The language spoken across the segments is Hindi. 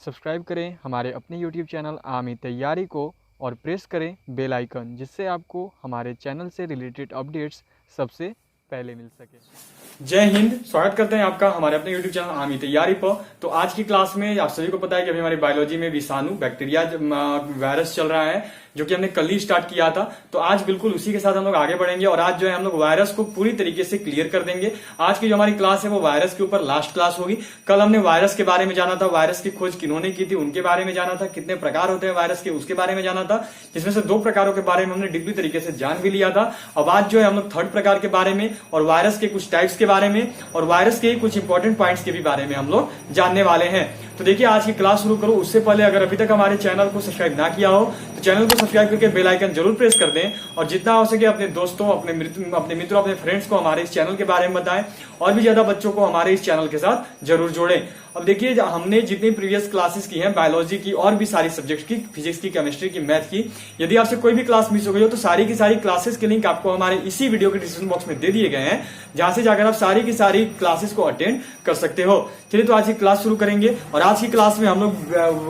सब्सक्राइब करें हमारे अपने YouTube चैनल आमी तैयारी को और प्रेस करें बेल आइकन, जिससे आपको हमारे चैनल से रिलेटेड अपडेट्स सबसे पहले मिल सके। जय हिंद। स्वागत करते हैं आपका हमारे अपने YouTube चैनल आमी तैयारी पर। तो आज की क्लास में आप सभी को पता है कि अभी हमारी बायोलॉजी में विषाणु बैक्टीरिया वायरस चल रहा है, जो कि हमने कल ही स्टार्ट किया था। तो आज बिल्कुल उसी के साथ हम लोग आगे बढ़ेंगे और आज जो है हम लोग वायरस को पूरी तरीके से क्लियर कर देंगे। आज की जो हमारी क्लास है वो वायरस के ऊपर लास्ट क्लास होगी। कल हमने वायरस के बारे में जाना था, वायरस की खोज किन्होंने की थी उनके बारे में जाना था, कितने प्रकार होते हैं वायरस के उसके बारे में जाना था, जिसमें से 2 प्रकारों के बारे में हमने डीपली तरीके से जान भी लिया था। अब आज जो है हम लोग 3rd प्रकार के बारे में और वायरस के कुछ टाइप्स के बारे में और वायरस के कुछ इंपॉर्टेंट पॉइंट्स के भी बारे में हम लोग जानने वाले हैं। तो देखिए आज की क्लास शुरू करो उससे पहले अगर अभी तक हमारे चैनल को सब्सक्राइब ना किया हो तो चैनल को सब्सक्राइब करके बेल आइकन जरूर प्रेस कर दें और जितना हो सके अपने दोस्तों, अपने मित्रों, अपने फ्रेंड्स को हमारे इस चैनल के बारे में बताएं और भी ज्यादा बच्चों को हमारे इस चैनल के साथ जरूर जोड़ें। अब देखिए हमने जितनी प्रीवियस क्लासेस की हैं बायोलॉजी की और भी सारी सब्जेक्ट की, फिजिक्स की, केमिस्ट्री की, मैथ की, यदि आपसे कोई भी क्लास मिस हो गई हो तो सारी की सारी क्लासेस के लिंक आपको हमारे इसी वीडियो के डिस्क्रिप्शन बॉक्स में दे दिए गए हैं, जहां से जाकर आप सारी की सारी क्लासेस को अटेंड कर सकते हो। चलिए तो आज की क्लास शुरू करेंगे और आज की क्लास में हम लोग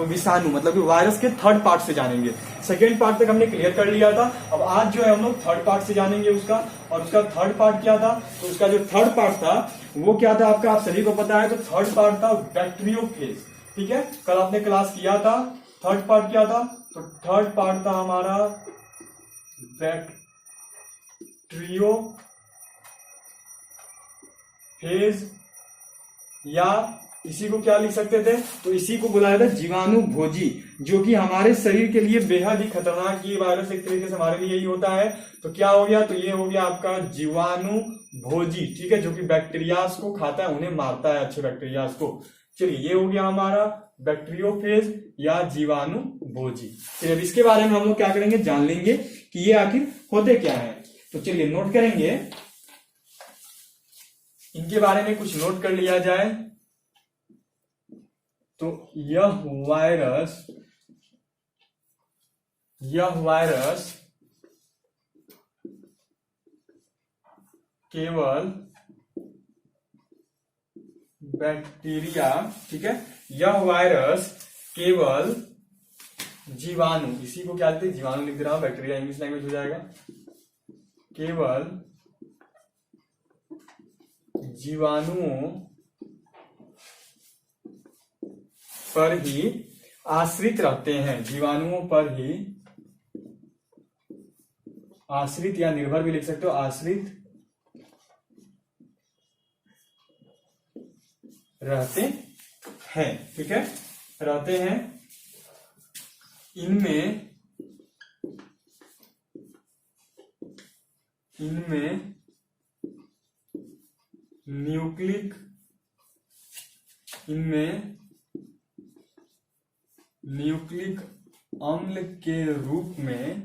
विषाणु मतलब कि वायरस के 3rd पार्ट से जानेंगे। 2nd पार्ट तक हमने क्लियर कर लिया था। अब आज जो है हम लोग 3rd पार्ट से जानेंगे उसका। और उसका 3rd पार्ट क्या था? तो उसका जो 3rd पार्ट था वो क्या था आपका, आप सभी को पता है। तो 3rd पार्ट था बैक्टीरियोफेज। ठीक है, कल आपने क्लास किया था। 3rd पार्ट क्या था? तो 3rd पार्ट था हमारा बैक्टीरियोफेज, या इसी को क्या लिख सकते थे? तो इसी को बुलाया था जीवाणु भोजी, जो कि हमारे शरीर के लिए बेहद ही खतरनाक ये वायरस एक तरीके से हमारे लिए यही होता है। तो क्या हो गया? तो ये हो गया आपका जीवाणु भोजी। ठीक है, जो कि बैक्टीरियाज को खाता है, उन्हें मारता है, अच्छे बैक्टीरियाज को। चलिए ये हो गया हमारा बैक्टीरियोफेज या जीवाणु भोजी। चलिए अब इसके बारे में हम लोग क्या करेंगे, जान लेंगे कि ये आखिर होते क्या है। तो चलिए नोट करेंगे, इनके बारे में कुछ नोट कर लिया जाए। तो यह वायरस केवल बैक्टीरिया, ठीक है, यह वायरस केवल जीवाणु, इसी को क्या कहते हैं, जीवाणु लिख रहा हूं, बैक्टीरिया इंग्लिश लैंग्वेज हो जाएगा, केवल जीवाणुओं पर ही आश्रित रहते हैं। जीवाणुओं पर ही आश्रित या निर्भर भी लिख सकते हो, आश्रित रहते हैं। ठीक है, रहते हैं। इनमें न्यूक्लिक अम्ल के रूप में,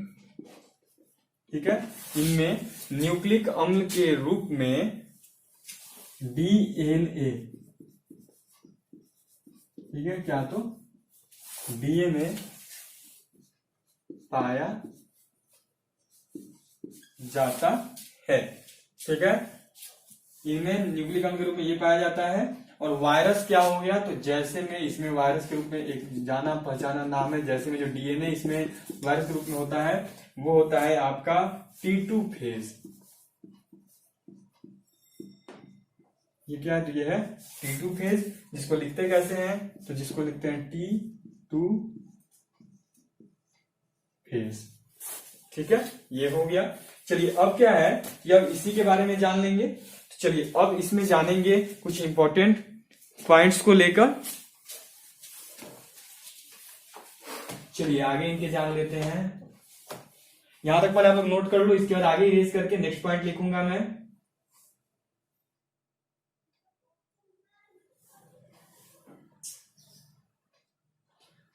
ठीक है, इनमें न्यूक्लिक अम्ल के रूप में डीएनए, ठीक है, क्या? तो डीएनए पाया जाता है। ठीक है, इनमें न्यूक्लिक अम्ल के रूप में ये पाया जाता है। और वायरस क्या हो गया? तो जैसे में इसमें वायरस के रूप में एक जाना पहचाना नाम है, जैसे में जो डीएनए इसमें वायरस के रूप में होता है वो होता है आपका T2 फेज। ये क्या है? तो ये है T2 फेज, जिसको लिखते कैसे हैं? तो जिसको लिखते हैं T2 फेज। ठीक है, ये हो गया। चलिए अब क्या है कि अब इसी के बारे में जान लेंगे। तो चलिए अब इसमें जानेंगे कुछ इंपॉर्टेंट पॉइंट्स को लेकर। चलिए आगे इनके जान लेते हैं। यहां तक पहले आप लोग नोट कर लो, इसके बाद आगे इरेज करके नेक्स्ट पॉइंट लिखूंगा मैं।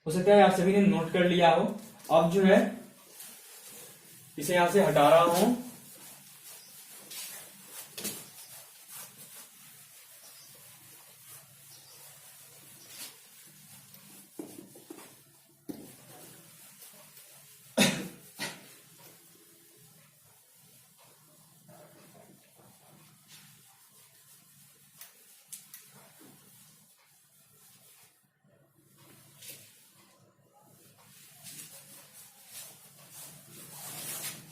हो सकता है आप सभी ने नोट कर लिया हो। अब जो है इसे यहां से हटा रहा हूं।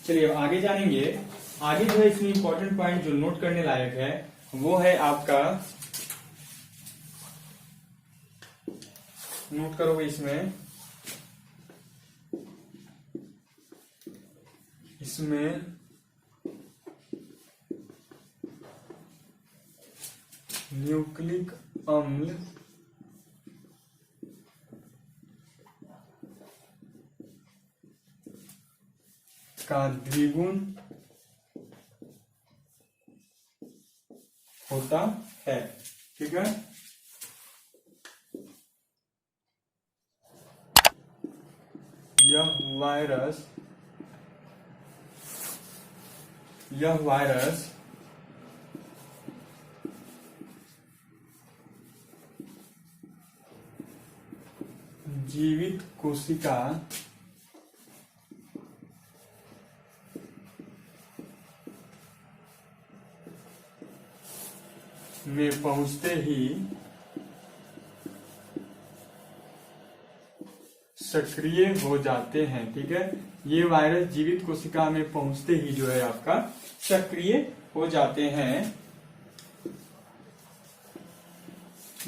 चलिए अब आगे जानेंगे। आगे जो है इसमें इंपॉर्टेंट पॉइंट जो नोट करने लायक है वो है आपका, नोट करोगे इसमें न्यूक्लिक अम्ल का द्विगुण होता है। ठीक है, यह वायरस जीवित कोशिका में पहुंचते ही सक्रिय हो जाते हैं। ठीक है, ये वायरस जीवित कोशिका में पहुंचते ही जो है आपका सक्रिय हो जाते हैं।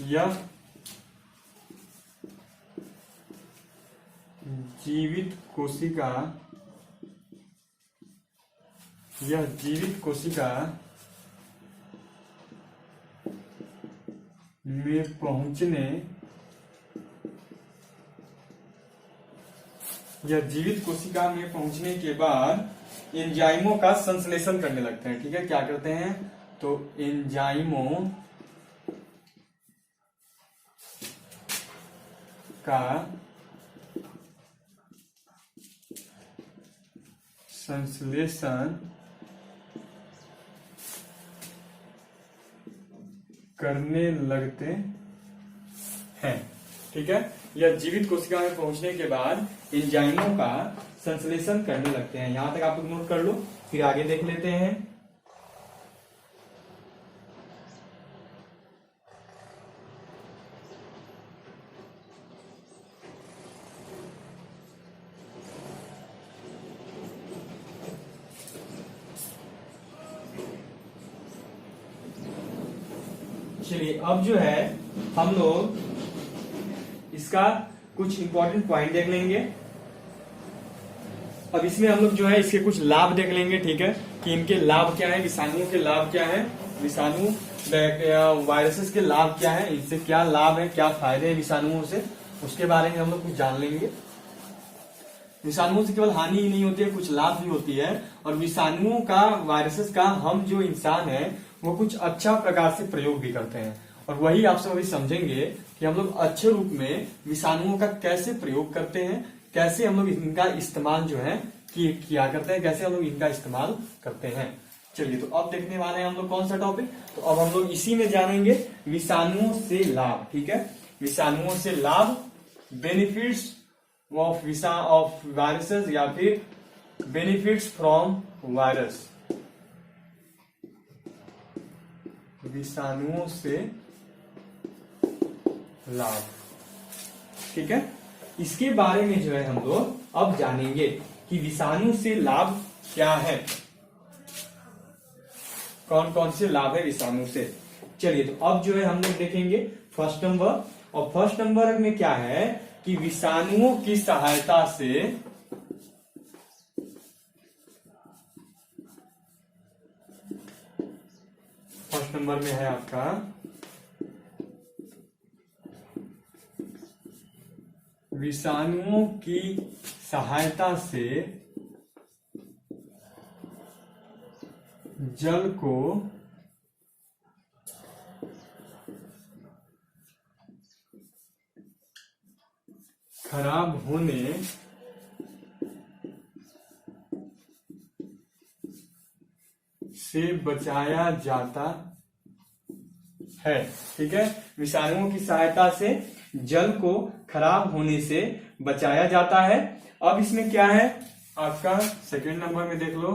यह जीवित कोशिका में पहुंचने, या जीवित कोशिका में पहुंचने के बाद एंजाइमों का संश्लेषण करने लगते हैं। ठीक है, क्या करते हैं, तो एंजाइमों का संश्लेषण करने लगते हैं। ठीक है, यह जीवित कोशिका में पहुंचने के बाद एंजाइमों का संश्लेषण करने लगते हैं। यहां तक आप लोग नोट कर लो, फिर आगे देख लेते हैं। चलिए अब जो है हम लोग इसका कुछ इंपॉर्टेंट पॉइंट देख लेंगे। अब इसमें हम लोग जो है इसके कुछ लाभ देख लेंगे। ठीक है, कि इनके लाभ क्या है, विषाणुओं के लाभ क्या है, विषाणु वायरसेस के लाभ क्या है, इनसे क्या लाभ है, क्या फायदे हैं विषाणुओं से, उसके बारे में हम लोग कुछ जान लेंगे। विषाणुओं से केवल हानि ही नहीं होती है, कुछ लाभ भी होती है। और विषाणुओं का, वायरसेस का हम जो इंसान है वो कुछ अच्छा प्रकार से प्रयोग भी करते हैं। और वही आप सब अभी समझेंगे कि हम लोग अच्छे रूप में विषाणुओं का कैसे प्रयोग करते हैं, कैसे हम लोग इनका इस्तेमाल जो है किया करते हैं, कैसे हम लोग इनका इस्तेमाल करते हैं। चलिए तो अब देखने वाले हैं हम लोग कौन सा टॉपिक, तो अब हम लोग इसी में जानेंगे विषाणुओं से लाभ। ठीक है, विषाणुओं से लाभ, बेनिफिट्स ऑफ वायरसेस या फिर बेनिफिट्स फ्रॉम वायरस, विषाणुओं से लाभ। ठीक है, इसके बारे में जो है हम लोग अब जानेंगे कि विषाणु से लाभ क्या है, कौन कौन से लाभ है विषाणु से। चलिए तो अब जो है हम लोग देखेंगे फर्स्ट नंबर, और फर्स्ट नंबर में क्या है कि विषाणुओं की सहायता से फर्स्ट नंबर में है आपका विषाणुओं की सहायता से जल को खराब होने से बचाया जाता है। ठीक है, विषाणुओं की सहायता से जल को खराब होने से बचाया जाता है। अब इसमें क्या है आपका सेकेंड नंबर में देख लो,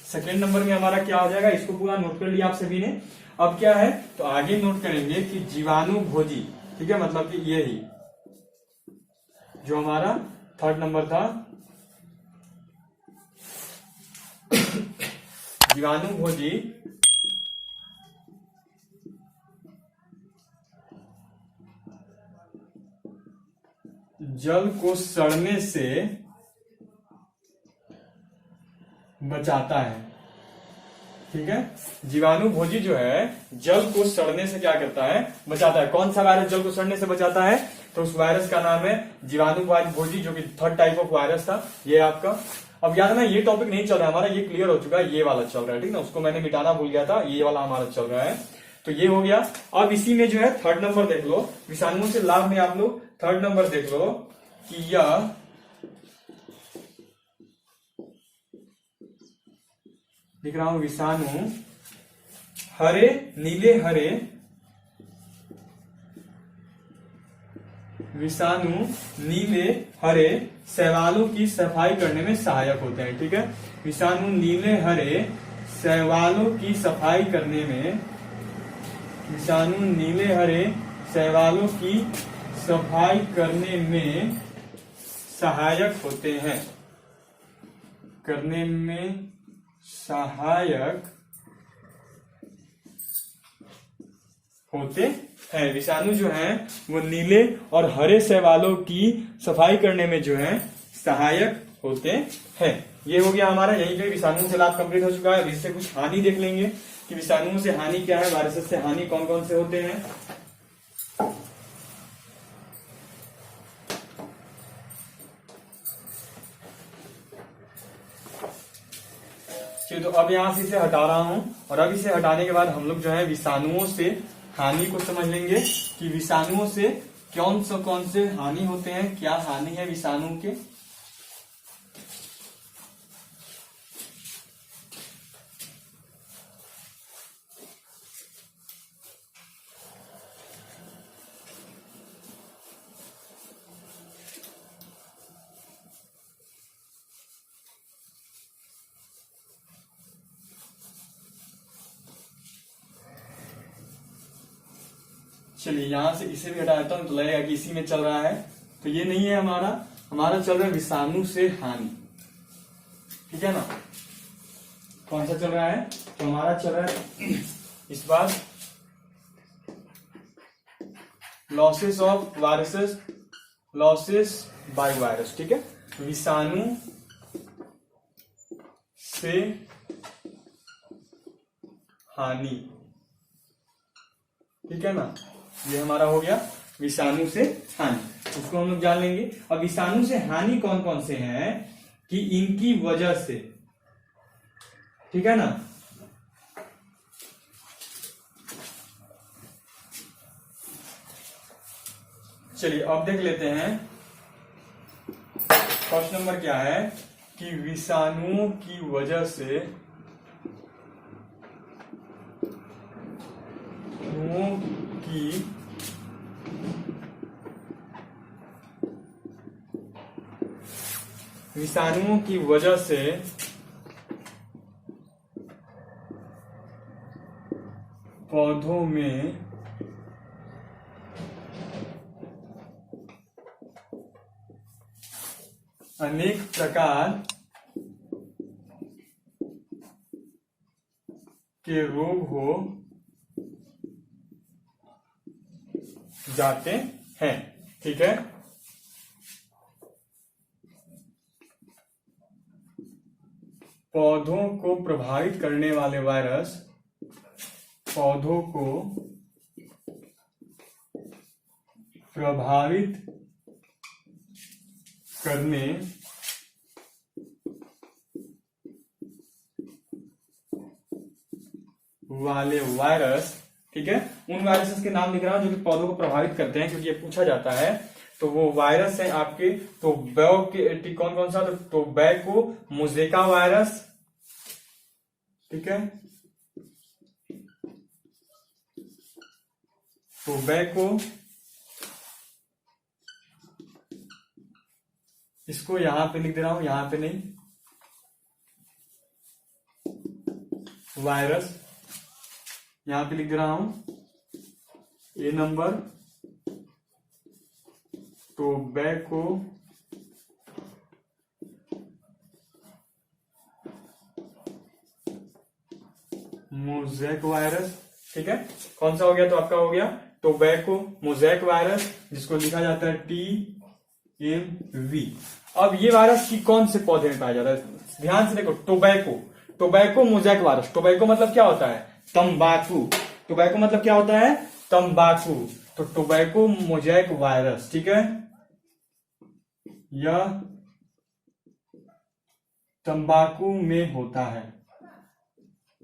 सेकेंड नंबर में हमारा क्या हो जाएगा, इसको पूरा नोट कर लिया आप सभी ने। अब क्या है तो आगे नोट करेंगे कि जीवाणु भोजी। ठीक है, मतलब कि यही जो हमारा थर्ड नंबर था जीवाणु भोजी जल को सड़ने से बचाता है। ठीक है, जीवाणु भोजी जो है जल को सड़ने से क्या करता है, बचाता है। कौन सा वायरस जल को सड़ने से बचाता है, तो उस वायरस का नाम है जीवाणु भोजी, जो कि थर्ड टाइप ऑफ वायरस था ये आपका। अब याद ना, ये टॉपिक नहीं चल रहा है हमारा, ये क्लियर हो चुका है, ये वाला चल रहा है। ठीक ना, उसको मैंने मिटाना भूल गया था, ये वाला हमारा चल रहा है। तो ये हो गया। अब इसी में जो है थर्ड नंबर देख लो, विषाणुओं से लाभ में आप लोग थर्ड नंबर देख लो कि यह लिख रहा हूं, विषाणु हरे नीले हरे, विषाणु नीले हरे शैवालों की सफाई करने में सहायक होते हैं। ठीक है, विषाणु नीले हरे शैवालों की सफाई करने में, विषाणु नीले हरे शैवालों की सफाई करने में सहायक होते हैं, करने में सहायक होते हैं। विषाणु जो हैं वो नीले और हरे शैवालों की सफाई करने में जो है सहायक होते हैं। ये हो गया हमारा, यही पे विषाणु से लाभ कंप्लीट हो चुका है। अब इससे कुछ हानि देख लेंगे कि विषाणुओं से हानि क्या है, वायरस से हानि कौन कौन से होते हैं। चलिए, तो अब यहां से इसे हटा रहा हूं, और अब इसे हटाने के बाद हम लोग जो है विषाणुओं से हानि को समझ लेंगे कि विषाणुओं से कौन से हानि होते हैं, क्या हानि है विषाणु के। चलिए, यहां से इसे भी हटा देता हूं, तो लगेगा कि इसी में चल रहा है, तो ये नहीं है हमारा। हमारा चल रहा है विषाणु से हानि। ठीक है ना, कौन सा चल रहा है, तो हमारा चल रहा है इस बार losses of viruses, losses by virus. ठीक है, विषाणु से हानि। ठीक है ना, ये हमारा हो गया विषाणु से हानि, उसको हम लोग जान लेंगे। अब विषाणु से हानि कौन कौन से हैं कि इनकी वजह से, ठीक है ना, चलिए अब देख लेते हैं। फर्स्ट नंबर क्या है कि विषाणुओं की वजह से विषाणुओं की वजह से पौधों में अनेक प्रकार के रोग हो जाते हैं। ठीक है, पौधों को प्रभावित करने वाले वायरस पौधों को प्रभावित करने वाले वायरस। ठीक है, उन वायरसेस के नाम लिख रहा हूं जो कि पौधों को प्रभावित करते हैं, क्योंकि ये पूछा जाता है। तो वो वायरस है आपके, तो कौन कौन सा, तो टोबैको मोज़ेका वायरस। ठीक है, टोबैको, इसको यहां पे लिख दे रहा हूं, यहां पे नहीं, वायरस यहां पे लिख दे रहा हूं। ए नंबर टोबैको मोज़ेक वायरस, ठीक है। कौन सा हो गया? तो आपका हो गया टोबैको मोज़ेक वायरस, जिसको लिखा जाता है TMV। अब ये वायरस की कौन से पौधे में पाया जाता है? ध्यान से देखो, टोबैको मोज़ेक वायरस। टोबैको मतलब क्या होता है? तंबाकू। टोबैको मतलब क्या होता है? तंबाकू। तो टोबैको मोज़ेक वायरस, ठीक है, यह तंबाकू में होता है।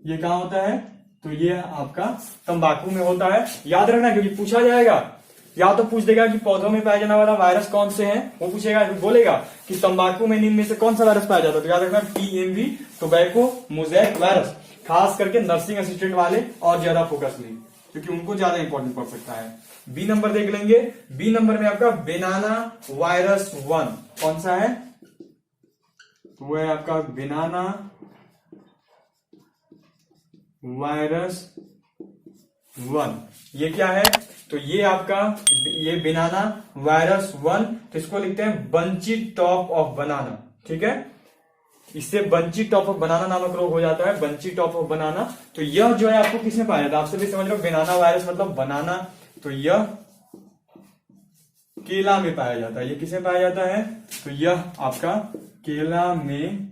ये कहां होता है? तो ये आपका तंबाकू में होता है। याद रखना, क्योंकि पूछा जाएगा, या तो पूछ देगा कि पौधों में पाया जाने वाला वायरस कौन से हैं, वो पूछेगा, बोलेगा कि तंबाकू में निम्न में से कौन सा वायरस पाया जाता है, तो याद रखना TMV, टोबैको मोज़ेक वायरस। खास करके नर्सिंग असिस्टेंट वाले और ज्यादा फोकस नहीं, क्योंकि उनको ज्यादा इंपॉर्टेंट पड़ सकता है। बी नंबर देख लेंगे। बी नंबर में आपका बनाना वायरस 1 कौन सा है? तो वो है आपका बनाना वायरस 1। ये क्या है? तो ये आपका ये बनाना वायरस 1, तो इसको लिखते हैं बंची टॉप ऑफ बनाना, ठीक है। इससे बंची टॉप ऑफ बनाना नामक रोग हो जाता है, बंची टॉप ऑफ बनाना। तो यह जो है आपको किसमें पाया जाता है? आप सभी समझ लो, बनाना वायरस मतलब बनाना, तो यह केला में पाया जाता है। ये किसमें पाया जाता है? तो यह आपका केला में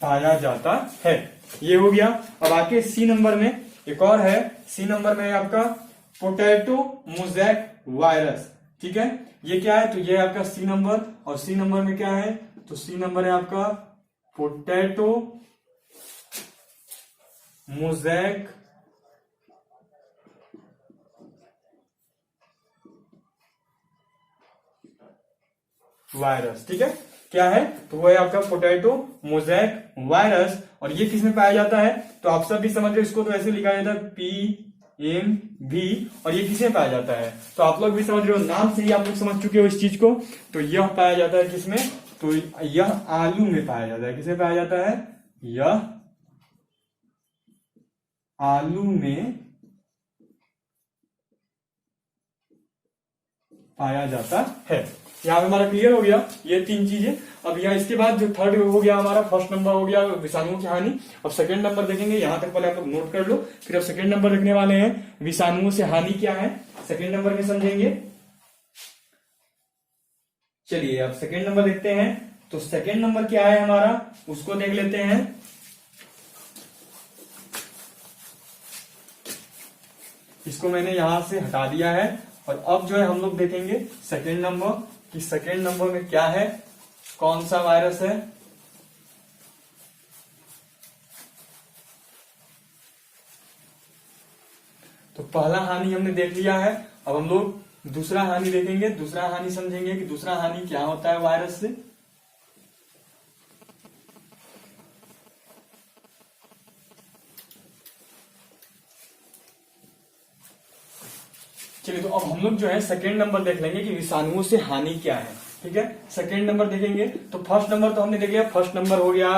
पाया जाता है। ये हो गया। अब आके सी नंबर में एक और है। सी नंबर में आपका पोटैटो मोज़ेक वायरस, ठीक है। ये क्या है? तो ये आपका सी नंबर। और सी नंबर में क्या है? तो सी नंबर है आपका पोटैटो मोज़ेक वायरस, ठीक है। क्या है? तो वो है आपका पोटैटो मोज़ेक वायरस। और ये किसमें पाया जाता है? तो आप सब भी समझ रहे हो, इसको तो ऐसे लिखा जाता है PMV। और ये किसमें पाया जाता है? तो आप लोग भी समझ रहे हो, नाम से ही आप लोग समझ चुके हो इस चीज को। तो यह पाया जाता है किसमें? तो यह आलू में पाया जाता है। किसमें पाया जाता है? यह आलू में पाया जाता है। यहां पे हमारा क्लियर हो गया ये 3 चीजें। अब यहाँ इसके बाद जो थर्ड हो गया हमारा, फर्स्ट नंबर हो गया विषाणुओं की हानि। अब सेकंड नंबर देखेंगे, यहां तक पहले आप लोग नोट कर लो, फिर अब सेकंड नंबर देखने वाले हैं विषाणुओं से हानि क्या है, सेकंड नंबर में समझेंगे। चलिए अब सेकंड नंबर देखते हैं। तो सेकंड नंबर क्या है हमारा, उसको देख लेते हैं। इसको मैंने यहां से हटा दिया है। और अब जो है हम लोग देखेंगे सेकंड नंबर, कि सेकंड नंबर में क्या है, कौन सा वायरस है। तो पहला हानि हमने देख लिया है। अब हम लोग दूसरा हानि देखेंगे, दूसरा हानि समझेंगे कि दूसरा हानि क्या होता है वायरस से। चलिए, तो अब हम लोग जो है सेकंड नंबर देख लेंगे कि विषाणुओं से हानि क्या है, ठीक है। सेकंड नंबर देखेंगे। तो फर्स्ट नंबर तो हमने देख लिया। फर्स्ट नंबर हो गया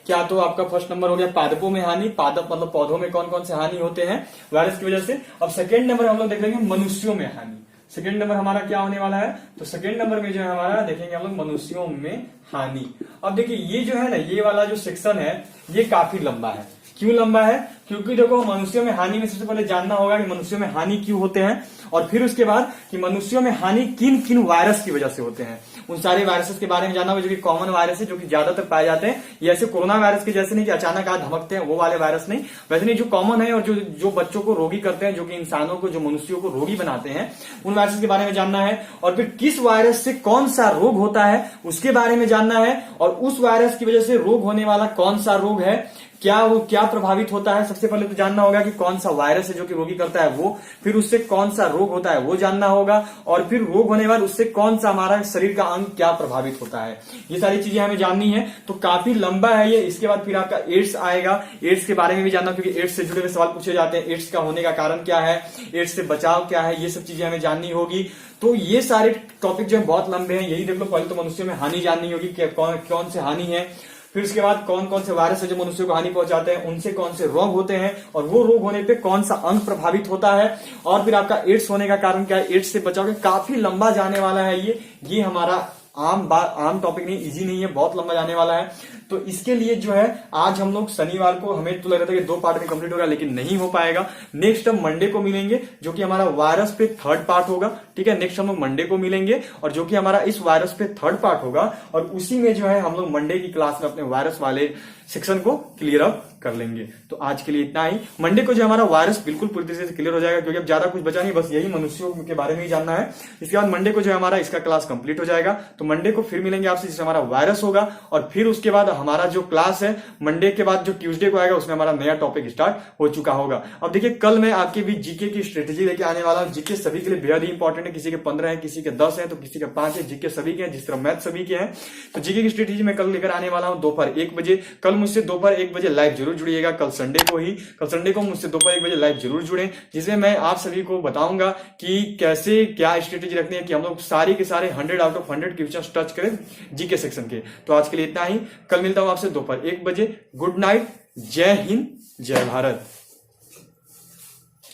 क्या, तो आपका फर्स्ट नंबर हो गया पादपों में हानि। पादप मतलब पौधों में कौन कौन से हानि होते हैं वायरस की वजह से। अब सेकंड नंबर हम लोग देख लेंगे मनुष्यों में हानि। सेकंड नंबर हमारा क्या होने वाला है, तो सेकंड नंबर में जो है हमारा देखेंगे हम लोग मनुष्यों में हानि। अब देखिए ये जो है ना, ये वाला जो सेक्शन है ये काफी लंबा है। क्यों लंबा है? क्योंकि देखो मनुष्यों में हानि में सबसे पहले जानना होगा कि मनुष्यों में हानि क्यों होते हैं, और फिर उसके बाद कि मनुष्यों में हानि किन किन वायरस की वजह से होते हैं। उन सारे वायरसेस के बारे में जानना होगा जो कि कॉमन वायरस है, जो कि ज्यादातर पाए जाते हैं। ये ऐसे कोरोना वायरस के जैसे नहीं कि अचानक आज धमकते हैं, वो वाले वायरस नहीं। वैसे नहीं, जो कॉमन है और जो बच्चों को रोगी करते हैं, जो कि इंसानों को, जो मनुष्यों को रोगी बनाते हैं, उन वायरस के बारे में जानना है। और फिर किस वायरस से कौन सा रोग होता है उसके बारे में जानना है। और उस वायरस की वजह से रोग होने वाला कौन सा रोग है, वो क्या प्रभावित होता है। सबसे पहले तो जानना होगा कि कौन सा वायरस है जो कि रोगी करता है वो, फिर उससे कौन सा रोग होता है वो जानना होगा, और फिर रोग होने बाद उससे कौन सा हमारा शरीर का अंग क्या प्रभावित होता है। ये सारी चीजें हमें जाननी है। तो काफी लंबा है ये। इसके बाद फिर आपका एड्स आएगा। एड्स के बारे में भी जानना, क्योंकि एड्स से जुड़े हुए सवाल पूछे जाते हैं। एड्स का होने का कारण क्या है, एड्स से बचाव क्या है, ये सब चीजें हमें जाननी होगी। तो ये सारे टॉपिक जो है बहुत लंबे हैं। यही देख लो, पहले तो मनुष्यों में हानि जाननी होगी कि कौन से हानि है, फिर उसके बाद कौन कौन से वायरस है जो मनुष्यों को हानि पहुंचाते हैं, उनसे कौन से रोग होते हैं, और वो रोग होने पे कौन सा अंग प्रभावित होता है, और फिर आपका एड्स होने का कारण क्या है, एड्स से बचाव। काफी लंबा जाने वाला है ये हमारा आम टॉपिक नहीं, इजी नहीं है, बहुत लंबा जाने वाला है। तो इसके लिए जो है आज हम लोग शनिवार को, हमें तो लग रहा था कि 2 पार्ट में कंप्लीट होगा, लेकिन नहीं हो पाएगा। नेक्स्ट हम मंडे को मिलेंगे जो कि हमारा वायरस पे 3rd पार्ट होगा। ठीक है, नेक्स्ट हम लोग मंडे को मिलेंगे और जो कि हमारा इस वायरस पे 3rd पार्ट होगा, और उसी में जो है हम लोग मंडे की क्लास में अपने वायरस वाले सेक्शन को क्लियर अप कर लेंगे। तो आज के लिए इतना ही। मंडे को जो हमारा वायरस बिल्कुल पूरी तरीके से क्लियर हो जाएगा, क्योंकि अब ज्यादा कुछ बचा नहीं, बस यही मनुष्यों के बारे में ही जानना है। इसके बाद मंडे को जो है हमारा इसका क्लास कंप्लीट हो जाएगा। तो मंडे को फिर मिलेंगे आपसे जिसमें हमारा वायरस होगा, और फिर उसके बाद हमारा जो क्लास है मंडे के बाद जो ट्यूसडे को आएगा उसमें हमारा नया टॉपिक स्टार्ट हो चुका होगा। अब देखिए, कल मैं आपके बीच जीके की स्ट्रेटेजी लेके आने वाला हूं। जीके सभी के लिए बेहद ही इंपॉर्टेंट है। किसी के 15 है, किसी के 10 है, तो किसी के 5 है। जीके सभी के हैं, जिस तरह मैथ सभी के हैं। तो जीके की स्ट्रेटेजी मैं कल लेकर आने वाला हूं दोपहर 1 बजे। कल मुझसे दोपहर 1 बजे लाइव जरूर जुड़िएगा। कल संडे को मुझसे दोपहर 1 बजे लाइव जरूर जुड़े, जिसमें मैं आप सभी को बताऊंगा कि कैसे क्या स्ट्रेटेजी रखनी है कि हम लोग सारे के सारे 100 आउट ऑफ 100 क्वेश्चंस टच करें जीके सेक्शन के। तो आज के लिए इतना ही। कल मिलता हूं आपसे दोपहर 1 बजे। गुड नाइट, जय हिंद, जय भारत।